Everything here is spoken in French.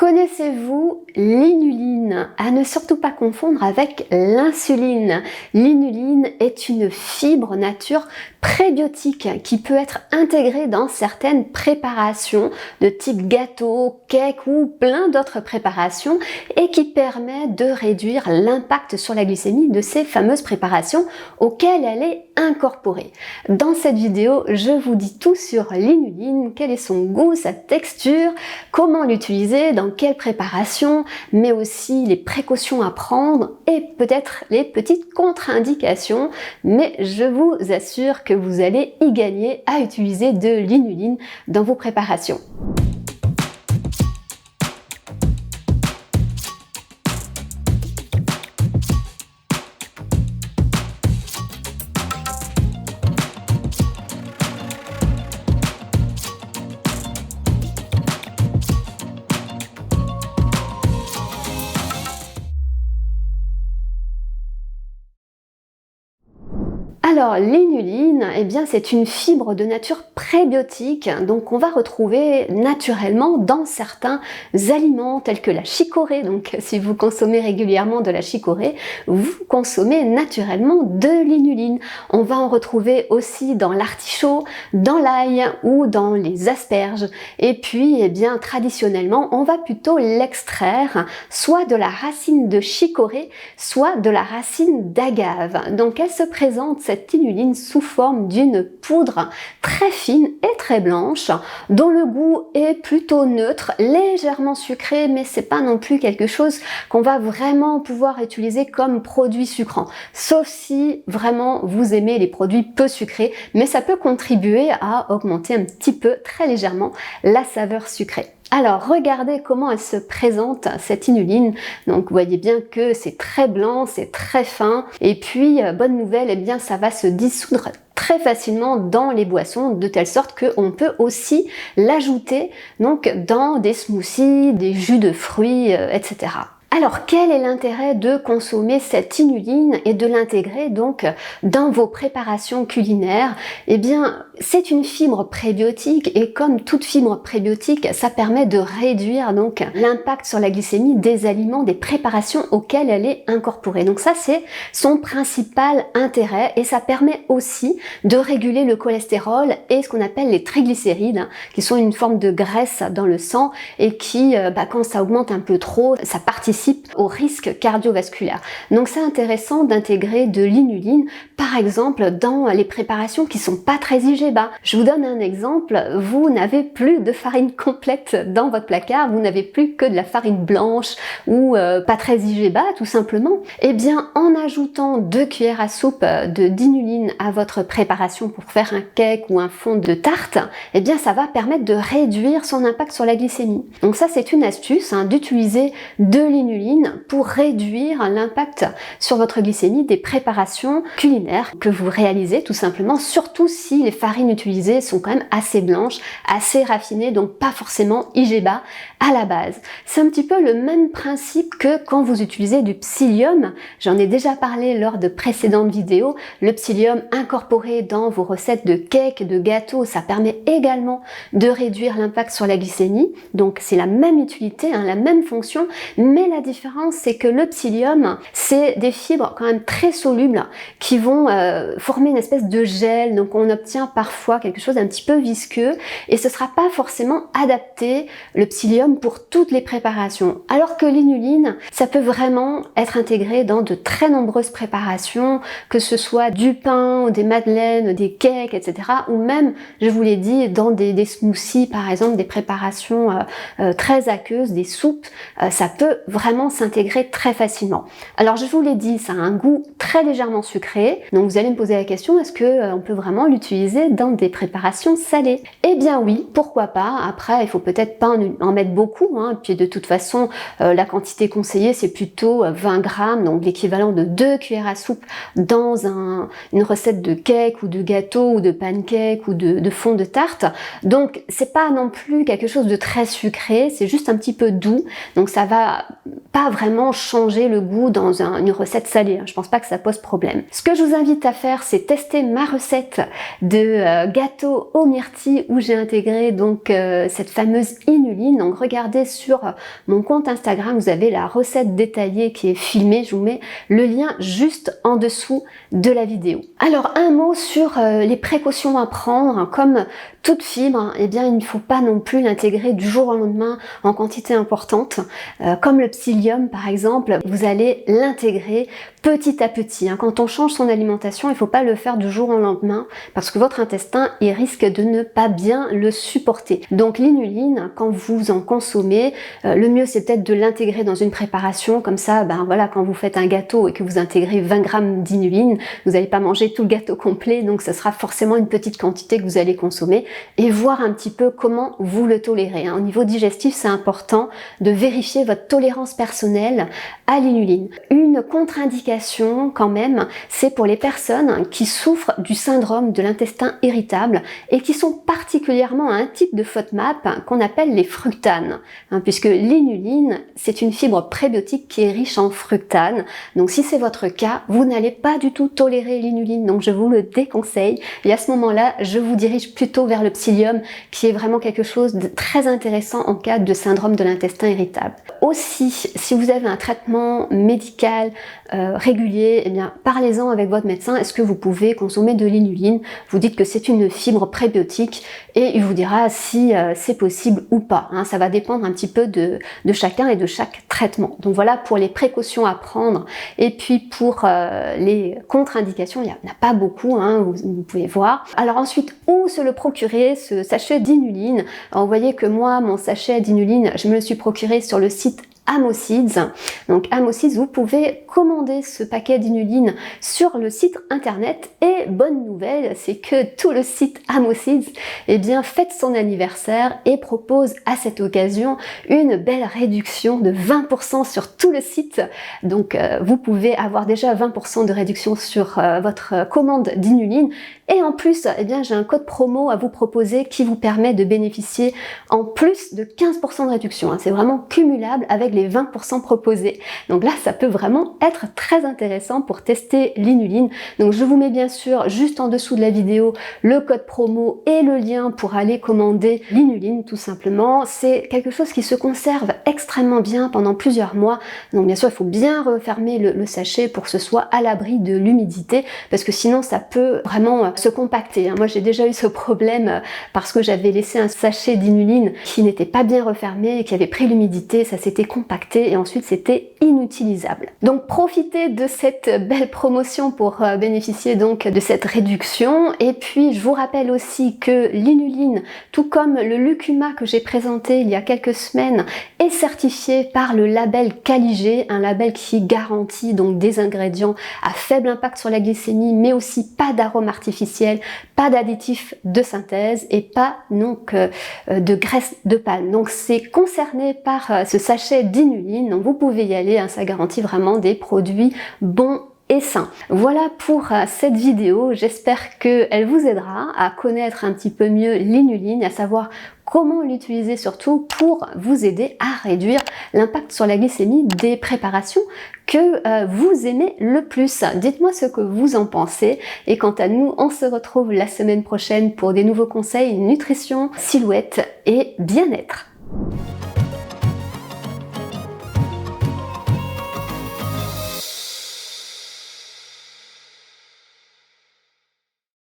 Connaissez-vous l'inuline? À ne surtout pas confondre avec l'insuline. L'inuline est une fibre nature prébiotique qui peut être intégrée dans certaines préparations de type gâteau, cake ou plein d'autres préparations et qui permet de réduire l'impact sur la glycémie de ces fameuses préparations auxquelles elle est incorporée. Dans cette vidéo, je vous dis tout sur l'inuline, quel est son goût, sa texture, comment l'utiliser, dans quelle préparation, mais aussi les précautions à prendre et peut-être les petites contre-indications, mais je vous assure que vous allez y gagner à utiliser de l'inuline dans vos préparations. Alors l'inuline, eh bien c'est une fibre de nature prébiotique, donc on va retrouver naturellement dans certains aliments tels que la chicorée. Donc si vous consommez régulièrement de la chicorée, vous consommez naturellement de l'inuline. On va en retrouver aussi dans l'artichaut, dans l'ail ou dans les asperges. Et puis eh bien traditionnellement, on va plutôt l'extraire soit de la racine de chicorée, soit de la racine d'agave. Donc elle se présente cette inuline sous forme d'une poudre très fine et très blanche dont le goût est plutôt neutre, légèrement sucré, mais c'est pas non plus quelque chose qu'on va vraiment pouvoir utiliser comme produit sucrant, sauf si vraiment vous aimez les produits peu sucrés, mais ça peut contribuer à augmenter un petit peu, très légèrement, la saveur sucrée. Alors regardez comment elle se présente, cette inuline. Donc vous voyez bien que c'est très blanc, c'est très fin. Et puis bonne nouvelle, eh bien ça va se dissoudre très facilement dans les boissons, de telle sorte qu'on peut aussi l'ajouter donc dans des smoothies, des jus de fruits, etc. Alors quel est l'intérêt de consommer cette inuline et de l'intégrer donc dans vos préparations culinaires? Eh bien c'est une fibre prébiotique et comme toute fibre prébiotique, ça permet de réduire donc l'impact sur la glycémie des aliments, des préparations auxquelles elle est incorporée. Donc ça c'est son principal intérêt et ça permet aussi de réguler le cholestérol et ce qu'on appelle les triglycérides qui sont une forme de graisse dans le sang et qui, quand ça augmente un peu trop, ça participe au risque cardiovasculaire. Donc c'est intéressant d'intégrer de l'inuline, par exemple dans les préparations qui sont pas très IGBA. Je vous donne un exemple, vous n'avez plus de farine complète dans votre placard, vous n'avez plus que de la farine blanche ou pas très IGBA tout simplement. Eh bien en ajoutant 2 cuillères à soupe d'inuline à votre préparation pour faire un cake ou un fond de tarte, eh bien ça va permettre de réduire son impact sur la glycémie. Donc ça c'est une astuce d'utiliser de l'inuline pour réduire l'impact sur votre glycémie des préparations culinaires que vous réalisez tout simplement, surtout si les farines utilisées sont quand même assez blanches, assez raffinées, donc pas forcément IGBA à la base. C'est un petit peu le même principe que quand vous utilisez du psyllium, j'en ai déjà parlé lors de précédentes vidéos, le psyllium incorporé dans vos recettes de cake, de gâteaux, ça permet également de réduire l'impact sur la glycémie, donc c'est la même utilité, la même fonction, mais la différence c'est que le psyllium, c'est des fibres quand même très solubles qui vont former une espèce de gel, donc on obtient parfois quelque chose d'un petit peu visqueux et ce sera pas forcément adapté, le psyllium, pour toutes les préparations, alors que l'inuline, ça peut vraiment être intégré dans de très nombreuses préparations, que ce soit du pain, des madeleines, des cakes, etc. ou même, je vous l'ai dit, dans des smoothies par exemple, des préparations très aqueuses, des soupes, ça peut vraiment s'intégrer très facilement. Alors je vous l'ai dit, ça a un goût très légèrement sucré, donc vous allez me poser la question, est-ce que on peut vraiment l'utiliser dans des préparations salées? Eh bien oui, pourquoi pas. Après il faut peut-être pas en mettre beaucoup, puis de toute façon la quantité conseillée c'est plutôt 20 grammes, donc l'équivalent de 2 cuillères à soupe dans une recette de cake ou de gâteau ou de pancake ou de fond de tarte. Donc c'est pas non plus quelque chose de très sucré, c'est juste un petit peu doux, donc ça va pas vraiment changer le goût dans une recette salée. Je pense pas que ça pose problème. Ce que je vous invite à faire, c'est tester ma recette de gâteau aux myrtilles où j'ai intégré donc cette fameuse inuline. Donc regardez sur mon compte Instagram, vous avez la recette détaillée qui est filmée, je vous mets le lien juste en dessous de la vidéo. Alors un mot sur les précautions à prendre. Comme toute fibre, eh bien il ne faut pas non plus l'intégrer du jour au lendemain en quantité importante. Comme le psyllium par exemple, vous allez l'intégrer petit à petit. Quand on change son alimentation, il ne faut pas le faire du jour au lendemain parce que votre intestin il risque de ne pas bien le supporter. Donc l'inuline, quand vous en consommez, le mieux c'est peut-être de l'intégrer dans une préparation, comme ça, ben voilà, quand vous faites un gâteau et que vous intégrez 20 grammes d'inuline, vous n'allez pas manger tout le gâteau complet, donc ce sera forcément une petite quantité que vous allez consommer et voir un petit peu comment vous le tolérez. Au niveau digestif, c'est important de vérifier votre tolérance personnelle à l'inuline. Une contre-indication quand même, c'est pour les personnes qui souffrent du syndrome de l'intestin irritable et qui sont particulièrement à un type de FODMAP qu'on appelle les fructanes, puisque l'inuline, c'est une fibre prébiotique qui est riche en fructanes. Donc si c'est votre cas, vous n'allez pas du tout tolérer l'inuline, donc je vous le déconseille. Et à ce moment-là, je vous dirige plutôt vers le psyllium, qui est vraiment quelque chose de très intéressant en cas de syndrome de l'intestin irritable. Aussi, si vous avez un traitement médical régulier, eh bien parlez-en avec votre médecin. Est-ce que vous pouvez consommer de l'inuline? Vous dites que c'est une fibre prébiotique et il vous dira si c'est possible ou pas. Ça va dépendre un petit peu de chacun et de chaque traitement. Donc voilà pour les précautions à prendre. Et puis pour les contre-indications, il n'y en a pas beaucoup, vous pouvez voir. Alors ensuite, où se le procurer, ce sachet d'inuline? Vous voyez que moi, mon sachet d'inuline, je me le suis procuré sur le site Amoseeds. Donc Amoseeds, vous pouvez commander ce paquet d'inuline sur le site internet et bonne nouvelle, c'est que tout le site Amoseeds fête son anniversaire et propose à cette occasion une belle réduction de 20% sur tout le site. Donc vous pouvez avoir déjà 20% de réduction sur votre commande d'inuline et en plus j'ai un code promo à vous proposer qui vous permet de bénéficier en plus de 15% de réduction. C'est vraiment cumulable avec les 20% proposés. Donc là, ça peut vraiment être très intéressant pour tester l'inuline. Donc je vous mets bien sûr juste en dessous de la vidéo le code promo et le lien pour aller commander l'inuline tout simplement. C'est quelque chose qui se conserve extrêmement bien pendant plusieurs mois. Donc bien sûr, il faut bien refermer le sachet pour que ce soit à l'abri de l'humidité parce que sinon ça peut vraiment se compacter. Moi j'ai déjà eu ce problème parce que j'avais laissé un sachet d'inuline qui n'était pas bien refermé et qui avait pris l'humidité, ça s'était compacté et ensuite c'était inutilisable. Donc profitez de cette belle promotion pour bénéficier donc de cette réduction. Et puis je vous rappelle aussi que l'inuline, tout comme le lucuma que j'ai présenté il y a quelques semaines, est certifié par le label Caligé, un label qui garantit donc des ingrédients à faible impact sur la glycémie, mais aussi pas d'arôme artificiel, pas d'additifs de synthèse et pas donc de graisse de palme. Donc c'est concerné par ce sachet d'inuline, donc vous pouvez y aller, ça garantit vraiment des produits bons et sain. Voilà pour cette vidéo, j'espère qu'elle vous aidera à connaître un petit peu mieux l'inuline, à savoir comment l'utiliser surtout pour vous aider à réduire l'impact sur la glycémie des préparations que vous aimez le plus. Dites-moi ce que vous en pensez et quant à nous, on se retrouve la semaine prochaine pour des nouveaux conseils nutrition, silhouette et bien-être.